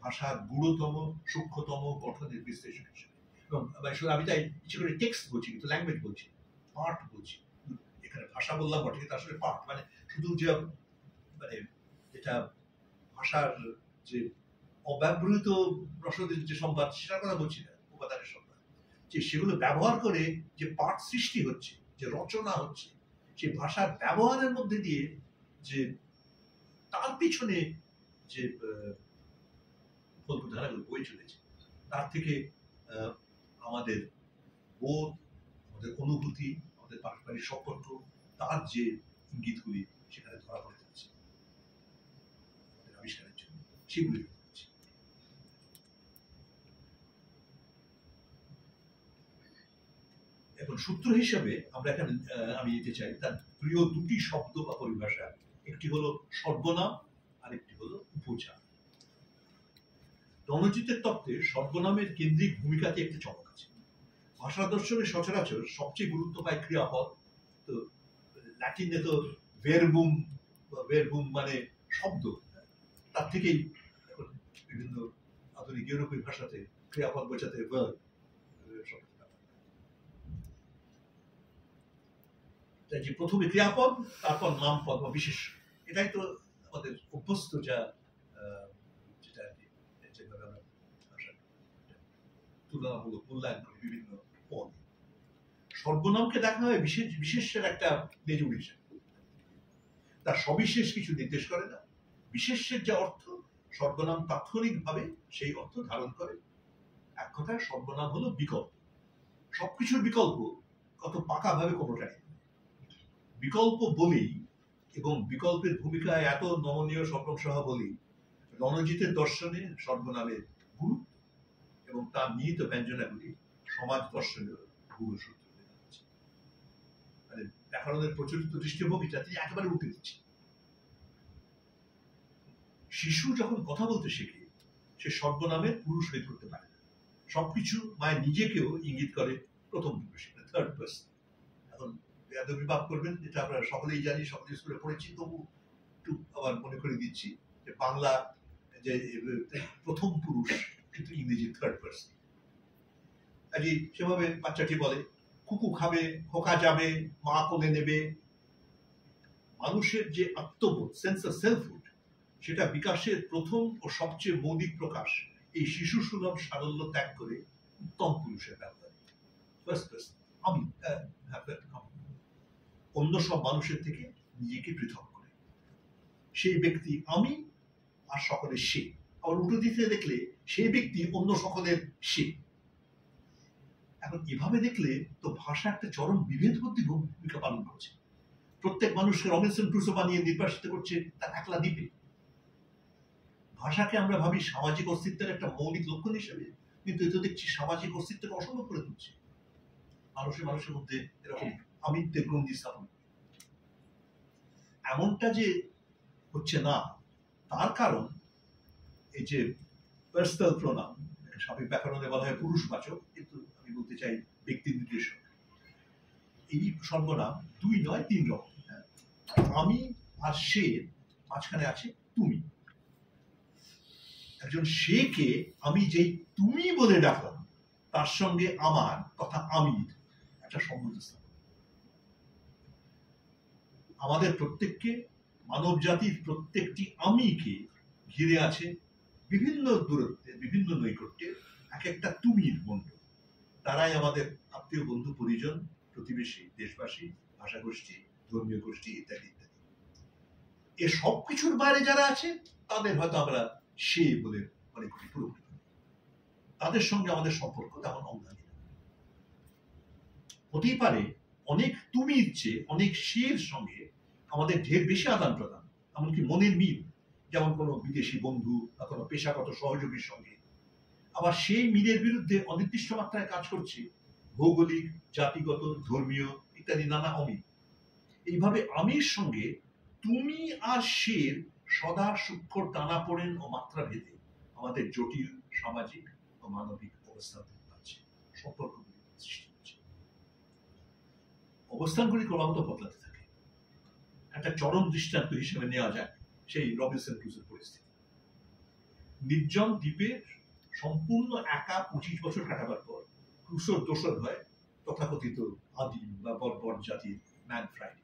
ভাষার গুঢ়তম সূক্ষ্মতম গঠনের বিশ্লেষক হিসেবে। এবং আমি তাই ইচ্ছে করে টেক্সট বলছি, কিন্তু ল্যাঙ্গুয়েজ বলছি, পার্ট বলছি। এখানে ভাষা বললাম বটে, কিন্তু আসলে পার্ট মানে শুধু যে মানে যেটা ভাষার যে অব্যবহৃত রসদের যে সংবাদ সেটার কথা বলছি না, উপাদানের সংবাদ, যে সেগুলো ব্যবহার করে যে পাঠ সৃষ্টি হচ্ছে, যে রচনা হচ্ছে, সেই ভাষার ব্যবহারের মধ্যে দিয়ে যে তার পিছনে যে ধারাগুলো বয়ে চলেছে, তার থেকে আমাদের বোধ, আমাদের অনুভূতি, আমাদের পারস্পরিক সম্পর্ক, তার যে ইঙ্গিতগুলি সেখানে ধরা পড়ে যাচ্ছে আমাদের আবিষ্কারের জন্য, সেগুলি এখন সূত্র হিসেবে আমরা এখানে আমি নিতে চাই তার প্রিয় দুটি শব্দ বা পরিভাষা। একটি হলো সর্বনাম, আর একটি হলো উপচার। রণজিতের তত্ত্বে সর্বনামের কেন্দ্রিক ভূমিকাতে একটি চমক আছে। ভাষা দর্শনে সচরাচর সবচেয়ে গুরুত্ব পায় ক্রিয়াপদ। তো ল্যাটিনে তো ভেরবুম, ভেরবুম মানে শব্দ, তার থেকেই এখন বিভিন্ন আধুনিক ইউরোপীয় ভাষাতে ক্রিয়াপদ বোঝাতে ভার্ব শব্দ। যে প্রথমে ক্রিয়াপদ, তারপর নামপদ বা বিশেষ, এটাই তো আমাদের অভ্যস্ত যা যেটা তুলনামূলক মূল্যায়ন করে বিভিন্ন পদ। সর্বনামকে দেখা হয় বিশেষের একটা লেজুর হিসেবে, তার সবিশেষ কিছু নির্দেশ করে না। বিশেষের যে অর্থ, সর্বনাম তাৎক্ষণিকভাবে সেই অর্থ ধারণ করে। এক কথায় সর্বনাম হলো বিকল্প, সবকিছুর বিকল্প, কত পাকাভাবে কোনোটা নেই। বিকল্প বলেই এবং বিকল্পের ভূমিকায় এত নমনীয় স্বপ্নসহা বলেই রণজিতের দর্শনে সর্বনামের গুরু এবং তার নিহিত ব্যঞ্জনাগুলি সমাজ দর্শনের গুরু সূত্র হয়ে যাচ্ছে। মানে ব্যাকরণের প্রচলিত দৃষ্টিভঙ্গিটা তিনি একেবারে উঠে দিচ্ছে। শিশু যখন কথা বলতে শেখে, সে সর্বনামের পুরুষ হয়ে করতে পারে না। সবকিছু মায়ের নিজেকেও ইঙ্গিত করে প্রথম পুরুষে, থার্ড পার্সন। এখন বিভাগ করবেন, যেটা আমরা সকলেই জানি, সকলে স্কুলে পড়েছি, তবু একটু আবার মনে করে দিচ্ছি যে বাংলা যে প্রথম পুরুষ, কিন্তু ইংরেজি থার্ড পার্সন। কাজে সেভাবে বাচ্চাটি বলে কুকু খাবে, খোকা যাবে, মা কোলে নেবে। মানুষের যে আত্মবোধ, সেন্স অফ সেলফহুড, সেটা বিকাশের প্রথম ও সবচেয়ে মৌলিক প্রকাশ এই শিশু সুলভ সারল্য ত্যাগ করে উত্তম পুরুষের ব্যবহার। আমি অন্য সব মানুষের থেকে নিজেকে পৃথক করে সেই ব্যক্তি আমি, আর সকলের সে। আবার উল্টো দিতে দেখলে সেই ব্যক্তি অন্য সকলের সে। এখন এভাবে দেখলে তো ভাষা একটা চরম বিভেদবর্তী ভূমিকা পালন করছে। প্রত্যেক মানুষকে রবিনসন ক্রুসো বানিয়ে নির্বাসিত করছে তার একলা দ্বীপে। ভাষাকে আমরা ভাবি সামাজিক অস্তিত্বের একটা মৌলিক লক্ষণ হিসেবে, কিন্তু এতে দেখছি সামাজিক অস্তিত্বকে অসম্ভব করে তুলছে। মানুষের মধ্যে এরকম আমিত্বের গ্রন্থি স্থাপন এমনটা যে হচ্ছে না, তার কারণ এই যে পার্সোনাল প্রোনাউন, স্বাভাবিক ব্যাকরণে বলা হয় পুরুষবাচক, কিন্তু আমি বলতে চাই ব্যক্তি নির্দেশক। এই সর্বনাম দুই নয় তিন রকম। আমি আর সে, মাঝখানে আছে তুমি। একজন সেকে আমি যেই তুমি বলে ডাকলাম, তার সঙ্গে আমার তথা আমির একটা সম্বন্ধ স্থাপন। আমাদের প্রত্যেককে, মানব জাতির প্রত্যেকটি আমিকে ঘিরে আছে বিভিন্ন দূরত্বে, বিভিন্ন নৈকট্যে এক একটা তুমির মণ্ডল। তারাই আমাদের আত্মীয়, বন্ধু, পরিজন, প্রতিবেশী, দেশবাসী, ভাষাগোষ্ঠী, ধর্মীয় গোষ্ঠী ইত্যাদি ইত্যাদি। এ সব কিছুর বাইরে যারা আছে তাদের হয়তো আমরা সে বলে মনে করি পুরোপুরি। তাদের সঙ্গে আমাদের সম্পর্ক তেমন অঙ্গাঙ্গী হতেই পারে। অনেক তুমির চেয়ে অনেক সের সঙ্গে আমাদের ঢের বেশি আদান প্রদান, এমনকি মনের মিল, যেমন কোনো বিদেশি বন্ধু বা কোনো পেশাগত সহযোগীর সঙ্গে। আবার সেই মিলের বিরুদ্ধে অনির্দিষ্ট মাত্রায় কাজ করছে ভৌগোলিক, জাতিগত, ধর্মীয় ইত্যাদি নানা অমিল। এইভাবে আমির সঙ্গে তুমি আর সের সদা সূক্ষ্ম টানাপোড়েন ও মাত্রা ভেদে আমাদের জটিল সামাজিক ও মানবিক অবস্থান পাচ্ছে, সম্পর্কগুলি সৃষ্টি হচ্ছে। অবস্থানগুলি ক্রমাগত বদলাতে থাকে। একটা চরম দৃষ্টান্ত হিসেবে নেওয়া যায় সেই রবিনসন ক্রুজোর পরিস্থিতি। নির্জন দ্বীপে সম্পূর্ণ একা 25 বছর কাটাবার পর ক্রুসোর দোসর হয় তথাকথিত আদিম বা বর্বর জাতির ম্যান ফ্রাইডে।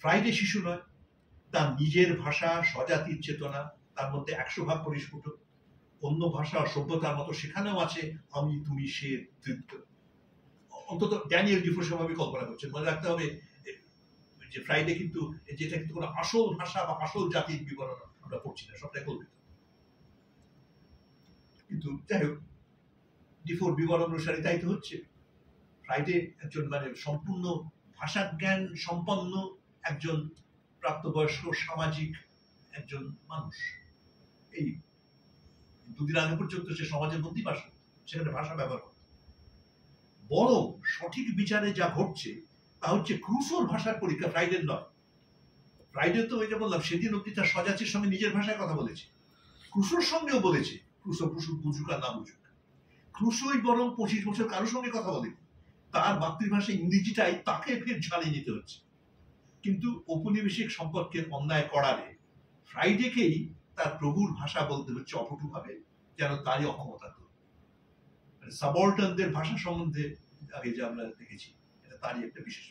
ফ্রাইডে শিশু নয়, তার নিজের ভাষা, স্বজাতির চেতনা তার মধ্যে 100 ভাগ পরিস্ফুট। অন্য ভাষা সভ্যতার মতো সেখানেও আছে আমি তুমি সে তৃপ্ত। অন্তত ড্যানিয়েল ডিফো সেভাবে কল্পনা করছেন। মনে রাখতে হবে যে ফ্রাইডে কিন্তু যেটা কিন্তু কোনো আসল ভাষা বা আসল জাতির বিবরণ আমরা পড়ছি না, সবটাই কল্পিত। কিন্তু যাই হোক, ডিফোর বিবরণ অনুসারে তাই তো হচ্ছে। ফ্রাইডে একজন মানে সম্পূর্ণ ভাষা জ্ঞান সম্পন্ন একজন প্রাপ্তবয়স্ক সামাজিক একজন মানুষ। এই 2 দিন আগে পর্যন্ত সে সমাজের মধ্যেই বাস করত, সেখানে ভাষা ব্যবহার করত। বরং সঠিক বিচারে যা ঘটছে তা হচ্ছে ক্রুসোর ভাষার পরীক্ষা, ফ্রাইডের নয়। ফ্রাইডে তো ওই যে বললাম সেদিন অব্দি তার স্বজাতির সঙ্গে নিজের ভাষায় কথা বলেছে, ক্রুসোর সঙ্গেও বলেছে, ক্রুসো বুঝুক আর না বুঝুক। ক্রুসোই বরং 25 বছর কারোর সঙ্গে কথা বলেনি, তার মাতৃভাষা ইংরেজিটাই তাকে ফের ঝালিয়ে নিতে হচ্ছে। কিন্তু ঔপনিবেশিক সম্পর্কের অন্যায় করারে ফ্রাইডেকেই তার প্রভুর ভাষা বলতে হচ্ছে অপটুভাবে, যেন তারই অক্ষমতা। সাবঅর্ডিনেটদের ভাষা সম্বন্ধে আগে যে আমরা দেখেছি, এটা তারই একটা বিশেষ।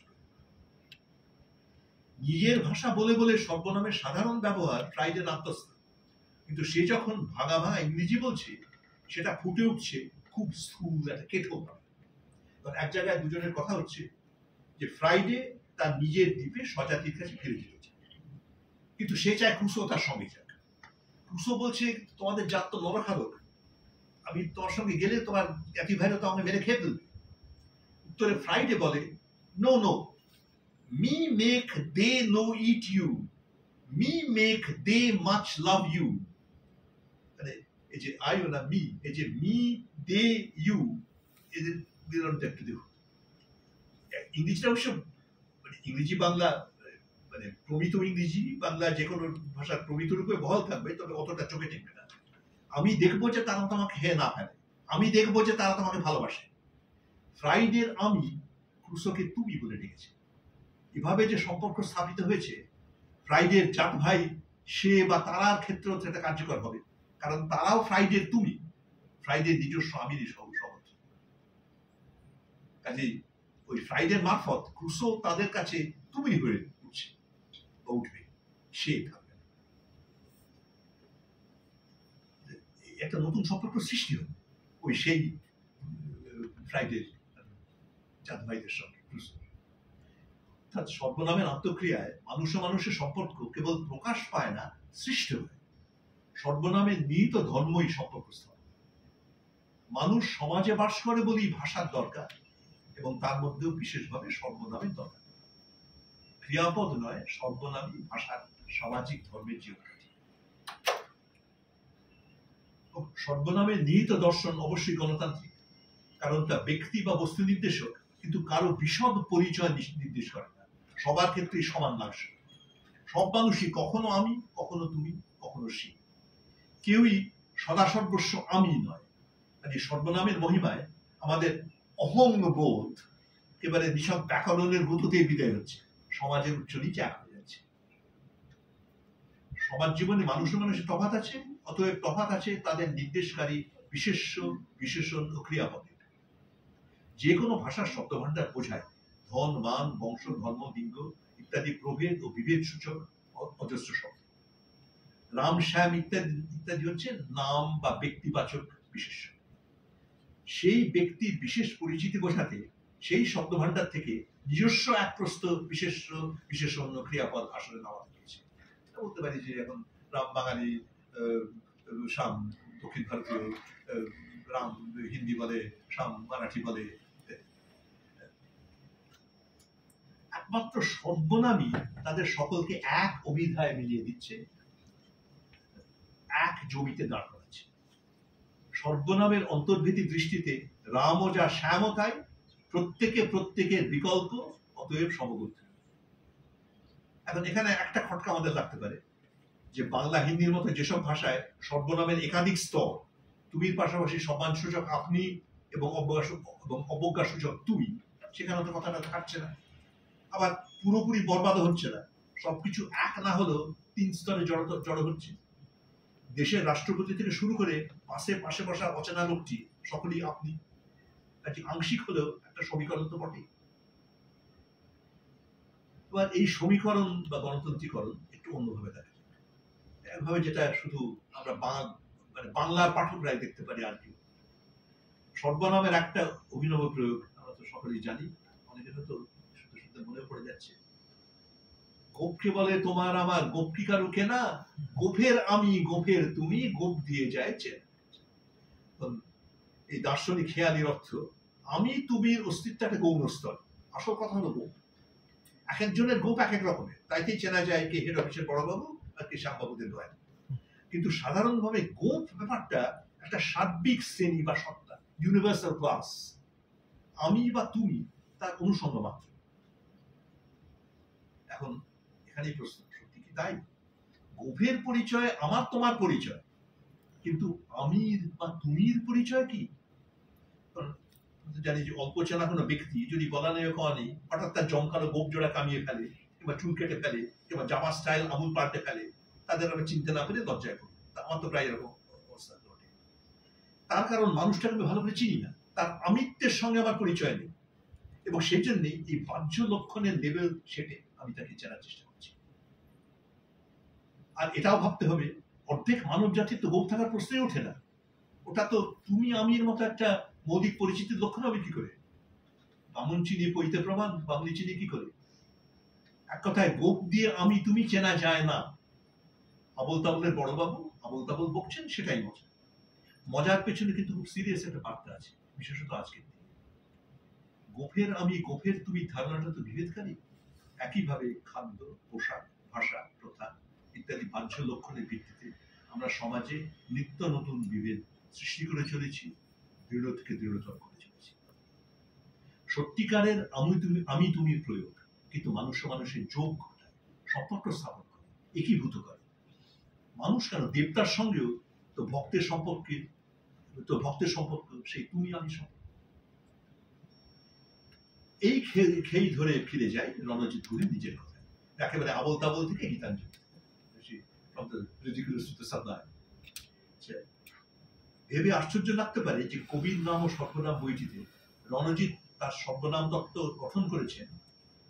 নিজের ভাষা বলে বলে সর্বনামের সাধারণ ব্যবহার ফ্রাইডের আত্মস্থ, কিন্তু সে যখন ভাঙা ভাঙা ইংরেজি বলছে সেটা ফুটে উঠছে খুব স্থূল একটা কেঠো ভাবে। এক জায়গায় দুজনের কথা হচ্ছে যে ফ্রাইডে তার নিজের দ্বীপে স্বজাতির কাছে ফিরে যেতে চায়, কিন্তু সে চায় ক্রুসো তার সঙ্গে যাক। ক্রুসো বলছে তোমাদের জাত তো নরখাদক, আমি তোমার সঙ্গে গেলে তোমার জাতি ভাইরা তো আমাকে মেরে খেয়ে ফেলবে। উত্তরে ফ্রাইডে বলে no no, me make they know it you, me make they much love you. মানে এই যে আই না মি, এই যে মি দে ইউ, এদের বিবরণটা একটু দেখুন। ইংরেজিটা অবশ্য মানে ইংরেজি বাংলা মানে প্রমিত ইংরেজি বাংলা যে কোনো ভাষার প্রমিত রূপে বহাল থাকবে, তবে অতটা চোখে টেকবে না। আমি দেখবো যে তারা তোমাকে হে না ফেলে, আমি দেখবো যে তারা তোমাকে ভালোবাসে। ফ্রাইডের আমি ক্রুসোকে তুমি বলে ডেকেছে। এভাবে যে সম্পর্ক স্থাপিত হয়েছে, ফ্রাইডের জাত ভাই সে বা তারার ক্ষেত্রেও সেটা কার্যকর হবে, কারণ তারাও ফ্রাইডের তুমি, ফ্রাইডের নিজস্ব আমিরই সহজ। কাজেই ওই ফ্রাইডের মারফত ক্রুসো তাদের কাছে তুমি হয়ে উঠছে, উঠবে, সে থাকবে। একটা নতুন সম্পর্ক সৃষ্টি হবে ওই সেই ফ্রাইডের জাত ভাইদের সঙ্গে। অর্থাৎ সর্বনামের আত্মক্রিয়ায় মানুষ ও মানুষের সম্পর্ক কেবল প্রকাশ পায় না, সৃষ্টি হয়। সর্বনামের নিহিত ধর্মই সম্পর্ক স্থাপন। মানুষ সমাজে বাস করে বলেই ভাষার দরকার, এবং তার মধ্যেও বিশেষভাবে সর্বনামের দরকার। ক্রিয়াপদ নয়, সর্বনামই ভাষার সামাজিক ধর্মের জীবনকাঠি। সর্বনামের নিহিত দর্শন অবশ্যই গণতান্ত্রিক, কারণ তা ব্যক্তি বা বস্তু নির্দেশক, কিন্তু কারো বিশদ পরিচয় নির্দেশ করে না। সবার ক্ষেত্রে সমান লাভ। সব মানুষই কখনো আমি, কখনো তুমি, কখনো সে, কেউই সদা সর্বস্ব আমি নয়। কাজে সর্বনামের মহিমায় আমাদের অহং বোধ এবারে নিছক ব্যাকরণের গতিতে বিদায় হচ্ছে, সমাজের উচ্চ নিচে এক হয়ে যাচ্ছে। সমাজ জীবনে মানুষ ও মানুষের তফাৎ আছে, অতএব তফাৎ আছে তাদের নির্দেশকারী বিশেষ্য, বিশেষণ ও ক্রিয়াপদের। যে কোনো ভাষার শব্দভাণ্ডার বোঝায় ধন, মান, বংশ, ধর্ম, লিঙ্গ ইত্যাদি প্রভেদ ও বিভেদ সূচক অজস্র শব্দ। রাম, শ্যাম ইত্যাদি ইত্যাদি হচ্ছে নাম বা ব্যক্তিবাচক বিশেষ্য। সেই ব্যক্তির বিশেষ পরিচিতি বোঝাতে সেই শব্দভাণ্ডার থেকে নিজস্ব এক প্রস্থ বিশেষ্য, বিশেষণ, ক্রিয়াপদ আসলে নেওয়া হয়েছে। বলতে পারি যে এখন রাম বাঙালি, শ্যাম দক্ষিণ ভারতীয়, রাম হিন্দি বলে, শ্যাম মারাঠি বলে। একমাত্র সর্বনামই তাদের সকলকে এক অভিধায় মিলিয়ে দিচ্ছে, এক জমিতে দাঁড় করাচ্ছে। সর্বনামের অন্তর্ভীতি দৃষ্টিতে রামও যা, শ্যামও তাই, প্রত্যেকে প্রত্যেকের বিকল্প, অতএব সমগোত্র। এখন এখানে একটা খটকা আমাদের লাগতে পারে যে বাংলা হিন্দির মতো যেসব ভাষায় সর্বনামের একাধিক স্তর, তুমির পাশাপাশি সম্মানসূচক আপনি এবং অবজ্ঞাসূচক তুই, সেখানে তো কথাটা থাকছে না, আবার পুরোপুরি বরবাদ হচ্ছে না। সবকিছু এক না হলেও 3 স্তরে জড়ো হচ্ছে। দেশের রাষ্ট্রপতি থেকে শুরু করে পাশে বসা অচেনা লোকটি সকলেই আপনি, একটি আংশিক হলেও একটা সমীকরণ তো বটেই। এবার এই সমীকরণ বা গণতন্ত্রীকরণ একটু অন্যভাবে দেখা যায়, একভাবে যেটা শুধু আমরা বাংলার পাঠকরাই দেখতে পারি। আর কি সর্বনামের একটা অভিনব প্রয়োগ আমরা তো সকলেই জানি, অনেকের হয়তো শুধু শুধু মনে পড়ে যাচ্ছে। গোপকে বলে তোমার আমার, গোপ কি কারু কেনা, গোফের আমি গোফের তুমি, গোপ দিয়ে যায় চেনা। এই দার্শনিক খেয়ালির অর্থ আমি তুমির অস্তিত্ব একটা গৌণ স্তর। আসল কথা হলো গোপ, এক একজনের গোপ এক এক রকমের, তাইতেই চেনা যায় কে হেড অফিসের বড়বাবু আর কে শ্যামবাবুদের দয়া। কিন্তু সাধারণভাবে গোপ ব্যাপারটা একটা সার্বিক শ্রেণী বা সত্তা, ইউনিভার্সাল ক্লাস। আমি বা তুমি তার অনুষঙ্গ মাত্র। এখন এখানেই প্রশ্ন, সত্যি কি তাই? গোফের পরিচয় আমার তোমার পরিচয়, কিন্তু আমির বা তুমির পরিচয় কি? জানি যে অল্প চেনা কোনো ব্যক্তি যদি বলা নেই খাওয়া নেই হঠাৎ তার জমকালো গোপ জোড়া কামিয়ে ফেলে কিংবা চুল কেটে ফেলে কিংবা জামা স্টাইল আমূল পাল্টে ফেলে, তাদের আমি চিনতে না পেরে লজ্জায় পড়ি। আমার তো প্রায় এরকম অবস্থা ঘটে। তার কারণ মানুষটাকে আমি ভালো করে চিনি না, তার আমিত্বের সঙ্গে আমার পরিচয় নেই, এবং সেই জন্যই এই বাহ্য লক্ষণের লেভেল সেটে আমি তাকে চেনার চেষ্টা করছি। আর এটাও ভাবতে হবে, অর্ধেক মানব জাতির তো গোপ থাকার প্রশ্নই ওঠে না। ওটা তো তুমি আমির মতো একটা মৌলিক পরিচিতির লক্ষণ হবে কি করে? বামুন চিনি পইতে প্রমাণ, বামুনি চিনি কি করে? এক কথায় গোপ দিয়ে আমি তুমি চেনা যায় না। আবল তাবলের বড়বাবু আবল তাবল বকছেন, সেটাই মজা। মজার পেছনে কিন্তু খুব সিরিয়াস একটা বার্তা আছে, বিশেষত আজকের দিনে। গোফের আমি গোফের তুমি ধারণাটা তো বিভেদকারী। একইভাবে খাদ্য, পোশাক, ভাষা, প্রথা ইত্যাদি বাহ্য লক্ষণের ভিত্তিতে আমরা সমাজে নিত্য নতুন বিভেদ সৃষ্টি করে চলেছি, দৃঢ় থেকে দৃঢ়তর করে চলেছি। সত্যিকারের আমি তুমি প্রয়োগ কিন্তু মানুষের যোগ ঘটায়, সম্পর্ক স্থাপন করে, একীভূত করে। মানুষ কেন, দেবতার সঙ্গেও তো ভক্তের সম্পর্ক সেই তুমি আমি সম্পর্ক। এই খেই ধরে ফিরে যায় রণজিৎ গুহের নিজের কথা, একেবারে আবল তাবল থেকে গীতাঞ্জলি। ভেবে আশ্চর্য লাগতে পারে যে কবির নাম ও সর্বনাম বইটিতে রণজিৎ তার সর্বনাম তত্ত্ব গঠন করেছেন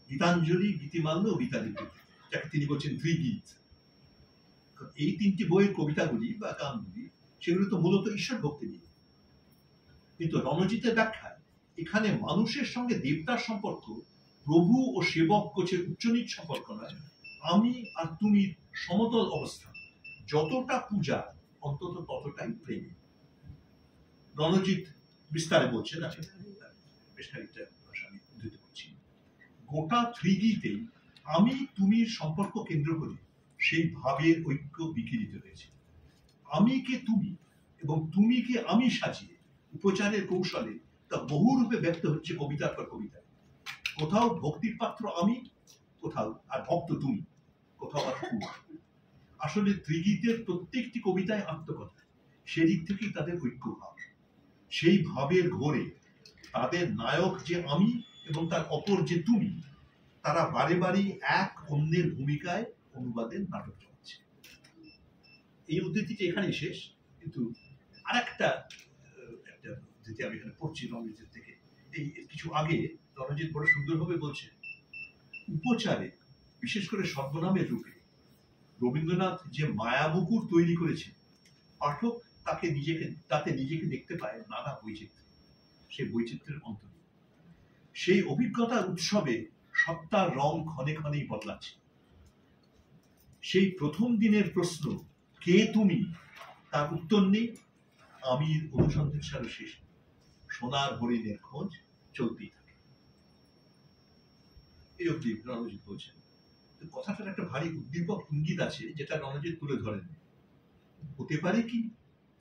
গীতাঞ্জলি, গীতিমাল্য ও গীতালিপি, যাকে তিনি বলছেন ত্রিগীত। এই 3টি বইয়ের কবিতাগুলি বা গানগুলি সেগুলো তো মূলত ঈশ্বর ভক্তি নিয়ে, কিন্তু রণজিতের ব্যাখ্যায় এখানে মানুষের সঙ্গে দেবতার সম্পর্ক প্রভু ও সেবক কোচের উচ্চনীচ সম্পর্ক নয়, আমি আর তুমি সমতল অবস্থা। যতটা পূজা অন্তত ততটাই প্রেম। রণজিৎ বিস্তারে বলছেন, বেশ খানিকটা ভাষা আমি উদ্ধৃত করছি। গোটা ত্রিগীতেই আমি তুমির সম্পর্ক কেন্দ্র করে সেই ভাবের ঐক্য বিকিরিত হয়েছে। আমি কে তুমি এবং তুমি কে আমি সাজিয়ে উপচারের কৌশলে তা বহুরূপে ব্যক্ত হচ্ছে কবিতার পর কবিতায়। কোথাও ভক্তির পাত্র আমি, কোথাও আর ভক্ত তুমি, কোথাও আর তুমি। আসলে ত্রিগীতের প্রত্যেকটি কবিতায় আত্মকথা, সেদিক থেকেই তাদের ঐক্য ভাব। সেই ভাবের ঘোরে তাদের নায়ক যে আমি এবং তার অপর যে তুমি, তারা বারে বারেই এক অন্যের ভূমিকায় অনুবাদের নাটক চলছে। এই উদ্ধৃতিটি এখানেই শেষ, কিন্তু আর একটা উদ্ধৃতি আমি এখানে পড়ছি রণজিৎ থেকে। এই কিছু আগে রণজিৎ বড় সুন্দরভাবে বলছে, উপচারে বিশেষ করে সর্বনামের রূপে রবীন্দ্রনাথ যে মায়াবুকুর তৈরি করেছে, পাঠক তাতে নিজেকে দেখতে পায় নানা বৈচিত্র্য, সেই বৈচিত্র্যের অন্তর্গত। সেই অভিজ্ঞতার উৎসবে সত্তার রং ক্ষণে ক্ষণেই বদলাচ্ছে। সেই প্রথম দিনের প্রশ্ন কে তুমি, তার উত্তর নেই, আমির অনুসন্ধান সারা শেষ, সোনার হরিণের খোঁজ চলতেই থাকে। এই অব্দি রণজিৎ বলছেন। কথাটার একটা ভারী উদ্দীপক ইঙ্গিত আছে, যেটা রণজিৎ তুলে ধরেন। হতে পারে কি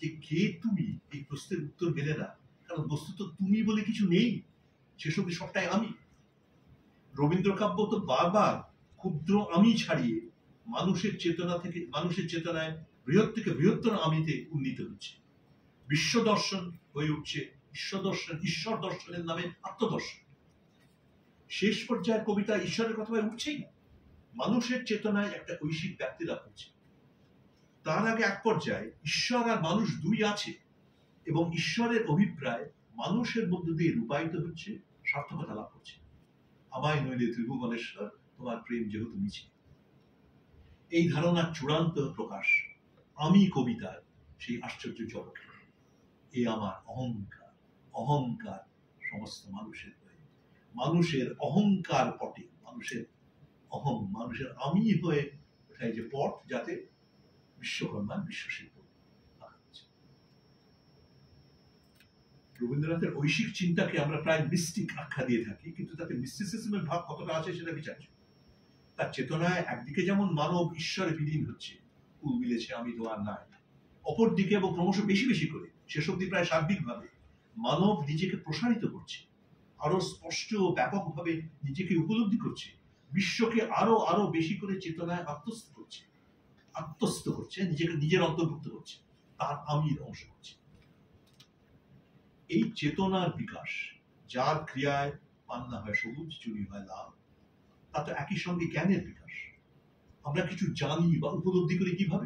যে কে তুমি এই প্রশ্নের উত্তর মেলে না, কারণ বস্তুত তুমি বলে কিছু নেই, সেসব সবটাই আমি। রবীন্দ্র কাব্য তো বারবার ক্ষুদ্র আমি ছাড়িয়ে মানুষের চেতনায় বৃহৎ থেকে বৃহত্তর আমিতে উন্নীত হচ্ছে। বিশ্ব দর্শন হয়ে উঠছে ঈশ্বর দর্শনের নামে আত্মদর্শন। শেষ পর্যায়ের কবিতা ঈশ্বরের কথা উঠছেই না, মানুষের চেতনায় একটা ঐশিক ব্যাপ্তি লাভ করছে। তার আগে এক পর্যায়ে ঈশ্বর আর মানুষ দুই আছে, এবং ঈশ্বরের অভিপ্রায় মানুষের মধ্য দিয়ে রূপায়িত হচ্ছে, সার্থকতা লাভ করছে। আমায় নইলে ত্রিভুবনেশ্বর, তোমার প্রেম যেহেতু মিছে। এই ধারণার চূড়ান্ত প্রকাশ আমি কবিতায় সেই আশ্চর্য জগৎ। এ আমার অহংকার, অহংকার সমস্ত মানুষের হয়ে, মানুষের অহংকার পটে, মানুষের মানুষের আমি হয়ে ওঠাই যে পট, যাতে বিশ্বকর্মার বিশ্বশিল্প আঁকা হচ্ছে। রবীন্দ্রনাথের ঐশিক চিন্তাকে আমরা প্রায় মিস্টিক আখ্যা দিয়ে থাকি, কিন্তু তাতে মিস্টিসিজমের ভাব কতটা আছে সেটা বিচার্য। তার চেতনায় একদিকে যেমন মানব ঈশ্বরে বিলীন হচ্ছে, কুল মিলেছে আমি তো আর নাই, অপরদিকে এবং ক্রমশ বেশি বেশি করে, শেষ অব্দি প্রায় সার্বিকভাবে মানব নিজেকে প্রসারিত করছে, আরো স্পষ্ট ও ব্যাপকভাবে নিজেকে উপলব্ধি করছে, বিশ্বকে আরো আরো বেশি করে চেতনায় আত্মস্থ করছে, নিজেকে নিজের অন্তর্ভুক্ত করছে, তার আমির অংশ করছে। এই চেতনার বিকাশ, যার ক্রিয়ায় পান্না হয় সবুজ, চুরি হয় লাল, তা তো একই সঙ্গে জ্ঞানের বিকাশ। আমরা কিছু জানি বা উপলব্ধি করি কিভাবে?